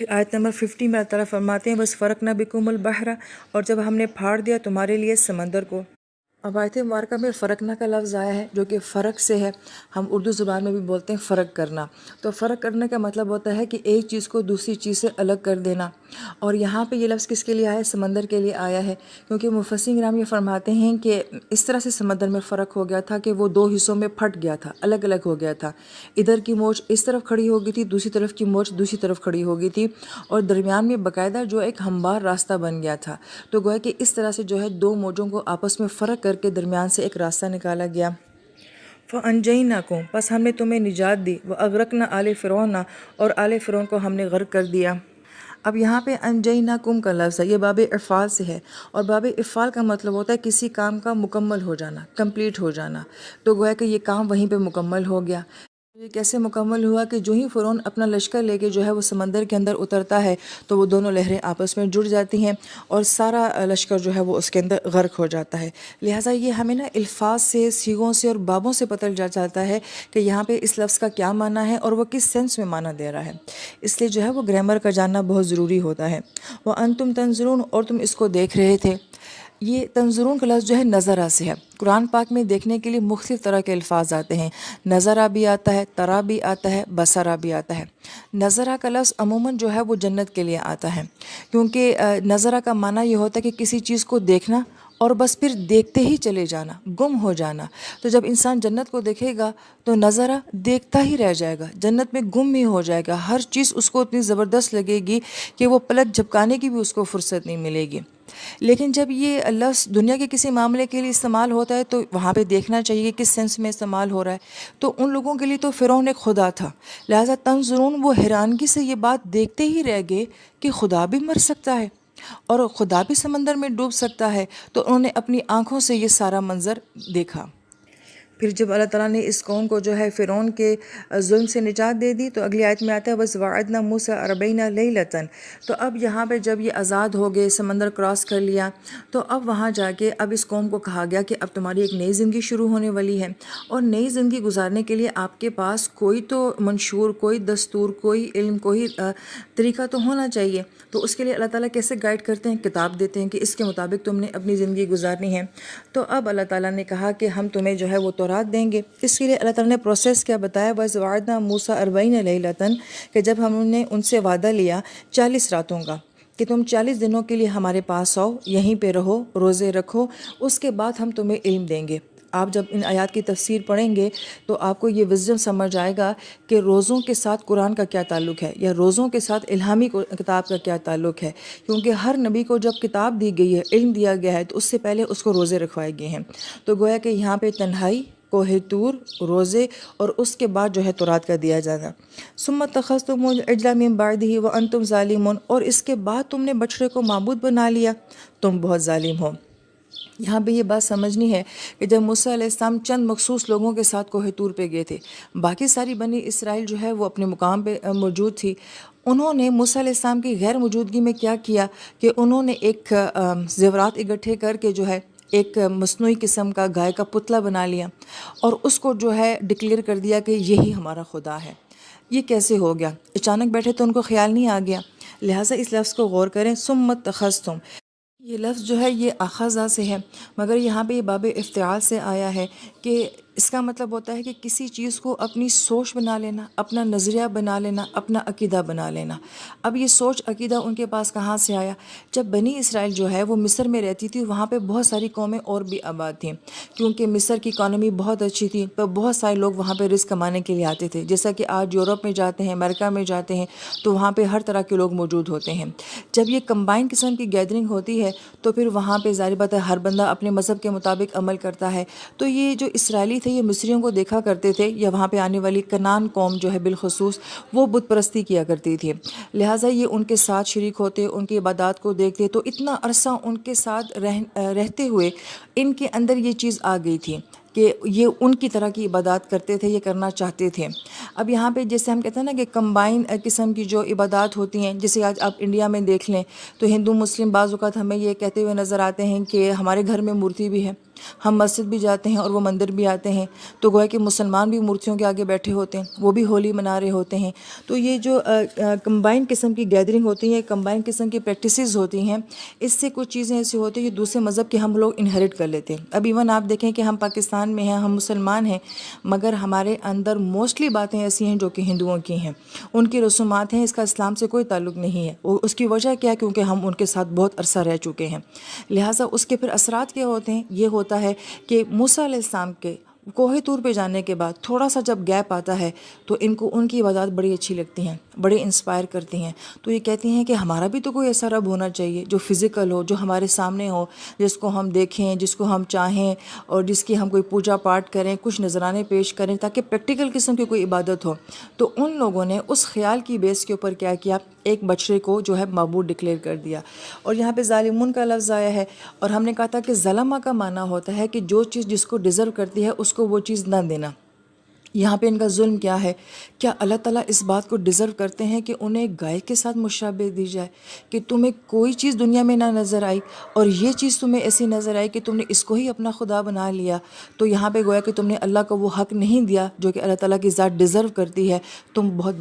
پھر آیت نمبر 50 میں اللہ تعالیٰ فرماتے ہیں بس فرقنا بکم البحر، اور جب ہم نے پھاڑ دیا تمہارے لیے سمندر کو۔ اب آیت مبارکہ میں فرقنا کا لفظ آیا ہے جو کہ فرق سے ہے، ہم اردو زبان میں بھی بولتے ہیں فرق کرنا۔ تو فرق کرنے کا مطلب ہوتا ہے کہ ایک چیز کو دوسری چیز سے الگ کر دینا، اور یہاں پہ یہ لفظ کس کے لیے آیا ہے؟ سمندر کے لیے آیا ہے، کیونکہ مفسرین کرام یہ فرماتے ہیں کہ اس طرح سے سمندر میں فرق ہو گیا تھا کہ وہ دو حصوں میں پھٹ گیا تھا، الگ الگ ہو گیا تھا۔ ادھر کی موج اس طرف کھڑی ہو گئی تھی، دوسری طرف کی موج دوسری طرف کھڑی ہو گئی تھی، اور درمیان میں باقاعدہ جو ایک ہموار راستہ بن گیا تھا۔ تو گویا کہ اس طرح سے جو ہے دو موجوں کو آپس میں فرق کر کے درمیان سے ایک راستہ نکالا گیا۔ فَأَنْجَيْنَاكُمْ، پس ہم نے تمہیں نجات دی، وَأَغْرَقْنَا آلَ فِرْعَوْنَ، اور آل فرعون کو ہم نے غرق کر دیا۔ اب یہاں پہ انجیناکم کا لفظ ہے، یہ باب افعال سے ہے، اور باب افعال کا مطلب ہوتا ہے کسی کام کا مکمل ہو جانا، کمپلیٹ ہو جانا۔ تو گویا کہ یہ کام وہیں پہ مکمل ہو گیا۔ یہ کیسے مکمل ہوا کہ جو ہی فرعون اپنا لشکر لے کے جو ہے وہ سمندر کے اندر اترتا ہے تو وہ دونوں لہریں آپس میں جڑ جاتی ہیں، اور سارا لشکر جو ہے وہ اس کے اندر غرق ہو جاتا ہے۔ لہٰذا یہ ہمیں نا الفاظ سے، صیغوں سے اور بابوں سے پتہ چل جاتا ہے کہ یہاں پہ اس لفظ کا کیا معنی ہے اور وہ کس سینس میں معنی دے رہا ہے، اس لیے جو ہے وہ گرامر کا جاننا بہت ضروری ہوتا ہے۔ وَأَنْتُمْ تَنْظُرُونَ، اور تم اس کو دیکھ رہے تھے۔ یہ تنظرون کا لفظ جو ہے نظرہ سے ہے۔ قرآن پاک میں دیکھنے کے لیے مختلف طرح کے الفاظ آتے ہیں، نظرہ بھی آتا ہے، ترا بھی آتا ہے، بصرہ بھی آتا ہے۔ نظرہ کا لفظ عموماً جو ہے وہ جنت کے لیے آتا ہے، کیونکہ نظرہ کا معنی یہ ہوتا ہے کہ کسی چیز کو دیکھنا اور بس پھر دیکھتے ہی چلے جانا، گم ہو جانا۔ تو جب انسان جنت کو دیکھے گا تو نظرہ دیکھتا ہی رہ جائے گا، جنت میں گم ہی ہو جائے گا، ہر چیز اس کو اتنی زبردست لگے گی کہ وہ پلک جھپکانے کی بھی اس کو فرصت نہیں ملے گی۔ لیکن جب یہ لفظ دنیا کے کسی معاملے کے لیے استعمال ہوتا ہے تو وہاں پہ دیکھنا چاہیے کہ کس سینس میں استعمال ہو رہا ہے۔ تو ان لوگوں کے لیے تو فرعون ایک خدا تھا، لہٰذا تنظرون وہ حیرانگی سے یہ بات دیکھتے ہی رہ گئے کہ خدا بھی مر سکتا ہے اور خدا بھی سمندر میں ڈوب سکتا ہے۔ تو انہوں نے اپنی آنکھوں سے یہ سارا منظر دیکھا۔ پھر جب اللہ تعالیٰ نے اس قوم کو جو ہے فرعون کے ظلم سے نجات دے دی تو اگلی آیت میں آتا ہے بس وعدنا موسیٰ 40 لیلۃ۔ تو اب یہاں پہ جب یہ آزاد ہو گئے، سمندر کراس کر لیا، تو اب وہاں جا کے اب اس قوم کو کہا گیا کہ اب تمہاری ایک نئی زندگی شروع ہونے والی ہے، اور نئی زندگی گزارنے کے لیے آپ کے پاس کوئی تو منشور، کوئی دستور، کوئی علم، کوئی طریقہ تو ہونا چاہیے۔ تو اس کے لیے اللہ تعالیٰ کیسے گائیڈ کرتے ہیں؟ کتاب دیتے ہیں کہ اس کے مطابق تم نے اپنی زندگی گزارنی ہے۔ تو اب اللہ تعالیٰ نے کہا کہ ہم تمہیں جو ہے وہ تورات دیں گے۔ اس کے لیے اللہ تعالیٰ نے پروسیس کیا بتایا، بس وعدنا موسیٰ 40 لیلۃ، کہ جب ہم نے ان سے وعدہ لیا 40 راتوں کا کہ تم 40 دنوں کے لیے ہمارے پاس آؤ، یہیں پہ رہو، روزے رکھو، اس کے بعد ہم تمہیں علم دیں گے۔ آپ جب ان آیات کی تفسیر پڑھیں گے تو آپ کو یہ وزڈم سمجھ آئے گا کہ روزوں کے ساتھ قرآن کا کیا تعلق ہے، یا روزوں کے ساتھ الہامی کتاب کا کیا تعلق ہے، کیونکہ ہر نبی کو جب کتاب دی گئی ہے، علم دیا گیا ہے، تو اس سے پہلے اس کو روزے رکھوائے گئے ہیں۔ تو گویا کہ یہاں پہ تنہائی، کوہ طور، روزے، اور اس کے بعد جو ہے تورات کا دیا جانا۔ ثم اتخذتم العجل من بعدہ وانتم ظالمون، اور اس کے بعد تم نے بچڑے کو معبود بنا لیا، تم بہت ظالم ہو۔ یہاں پہ یہ بات سمجھنی ہے کہ جب موسیٰ علیہ السلام چند مخصوص لوگوں کے ساتھ کوہ طور پہ گئے تھے، باقی ساری بنی اسرائیل جو ہے وہ اپنے مقام پہ موجود تھی، انہوں نے موسیٰ علیہ السلام کی غیر موجودگی میں کیا کیا کہ انہوں نے ایک زیورات اکٹھے کر کے جو ہے ایک مصنوعی قسم کا گائے کا پتلا بنا لیا، اور اس کو جو ہے ڈکلیئر کر دیا کہ یہی ہمارا خدا ہے۔ یہ کیسے ہو گیا؟ اچانک بیٹھے تو ان کو خیال نہیں آ گیا۔ لہٰذا اس لفظ کو غور کریں، ثم اتخذتم، یہ لفظ جو ہے یہ اخذا سے ہے، مگر یہاں پہ یہ باب افتعال سے آیا ہے کہ اس کا مطلب ہوتا ہے کہ کسی چیز کو اپنی سوچ بنا لینا، اپنا نظریہ بنا لینا، اپنا عقیدہ بنا لینا۔ اب یہ سوچ عقیدہ ان کے پاس کہاں سے آیا؟ جب بنی اسرائیل جو ہے وہ مصر میں رہتی تھی، وہاں پہ بہت ساری قومیں اور بھی آباد تھیں، کیونکہ مصر کی اکانومی بہت اچھی تھی، تو بہت سارے لوگ وہاں پہ رزق کمانے کے لیے آتے تھے، جیسا کہ آج یورپ میں جاتے ہیں، امریکہ میں جاتے ہیں، تو وہاں پہ ہر طرح کے لوگ موجود ہوتے ہیں۔ جب یہ کمبائن قسم کی گیدرنگ ہوتی ہے تو پھر وہاں پہ ظاہر بات ہے ہر بندہ اپنے مذہب کے مطابق عمل کرتا ہے۔ تو یہ جو اسرائیلی تھے یہ مصریوں کو دیکھا کرتے تھے، یا وہاں پہ آنے والی کنان قوم جو ہے بالخصوص وہ بت پرستی کیا کرتی تھی، لہٰذا یہ ان کے ساتھ شریک ہوتے، ان کی عبادات کو دیکھتے، تو اتنا عرصہ ان کے ساتھ رہتے ہوئے ان کے اندر یہ چیز آ گئی تھی کہ یہ ان کی طرح کی عبادات کرتے تھے، یہ کرنا چاہتے تھے۔ اب یہاں پہ جیسے ہم کہتے ہیں نا کہ کمبائن قسم کی جو عبادات ہوتی ہیں، جیسے آج آپ انڈیا میں دیکھ لیں تو ہندو مسلم بعض اوقات ہمیں یہ کہتے ہوئے نظر آتے ہیں کہ ہمارے گھر میں مورتی بھی ہے، ہم مسجد بھی جاتے ہیں اور وہ مندر بھی آتے ہیں، تو گویا کہ مسلمان بھی مورتیوں کے آگے بیٹھے ہوتے ہیں، وہ بھی ہولی منا رہے ہوتے ہیں۔ تو یہ جو کمبائن قسم کی گیدرنگ ہوتی ہے، کمبائن قسم کی پریکٹسز ہوتی ہیں، اس سے کچھ چیزیں ایسی ہوتی ہیں جو دوسرے مذہب کے ہم لوگ انہیرٹ کر لیتے ہیں۔ اب ایون آپ دیکھیں کہ ہم پاکستان میں ہیں، ہم مسلمان ہیں، مگر ہمارے اندر موسٹلی باتیں ایسی ہیں جو کہ ہندوؤں کی ہیں، ان کی رسومات ہیں، اس کا اسلام سے کوئی تعلق نہیں ہے۔ اس کی وجہ کیا ہے؟ کیونکہ ہم ان کے ساتھ بہت عرصہ رہ چکے ہیں، لہٰذا اس کے پھر اثرات کیا ہوتے ہیں؟ یہ ہوتا ہے کہ موسیٰ علیہ السلام کے کوہ طور پہ جانے کے بعد تھوڑا سا جب گیپ آتا ہے تو ان کو ان کی عبادات بڑی اچھی لگتی ہیں، بڑے انسپائر کرتی ہیں، تو یہ کہتی ہیں کہ ہمارا بھی تو کوئی ایسا رب ہونا چاہیے جو فزیکل ہو، جو ہمارے سامنے ہو، جس کو ہم دیکھیں، جس کو ہم چاہیں، اور جس کی ہم کوئی پوجا پاٹ کریں، کچھ نذرانے پیش کریں، تاکہ پریکٹیکل قسم کی کوئی عبادت ہو۔ تو ان لوگوں نے اس خیال کی بیس کے اوپر کیا کیا؟ ایک بچڑے کو جو ہے معبود ڈکلیئر کر دیا۔ اور یہاں پہ ظالمون کا لفظ آیا ہے، اور ہم نے کہا تھا کہ ظلمہ کا معنی ہوتا ہے کہ جو چیز جس کو ڈیزرو کرتی ہے اس کو وہ چیز نہ دینا۔ یہاں پہ ان کا ظلم کیا ہے؟ کیا اللہ تعالیٰ اس بات کو ڈیزرو کرتے ہیں کہ انہیں گائے کے ساتھ مشابہ دی جائے، کہ تمہیں کوئی چیز دنیا میں نہ نظر آئی اور یہ چیز تمہیں ایسی نظر آئی کہ تم نے اس کو ہی اپنا خدا بنا لیا؟ تو یہاں پہ گویا کہ تم نے اللہ کو وہ حق نہیں دیا جو کہ اللہ تعالیٰ کی ذات ڈیزرو کرتی ہے، تم بہت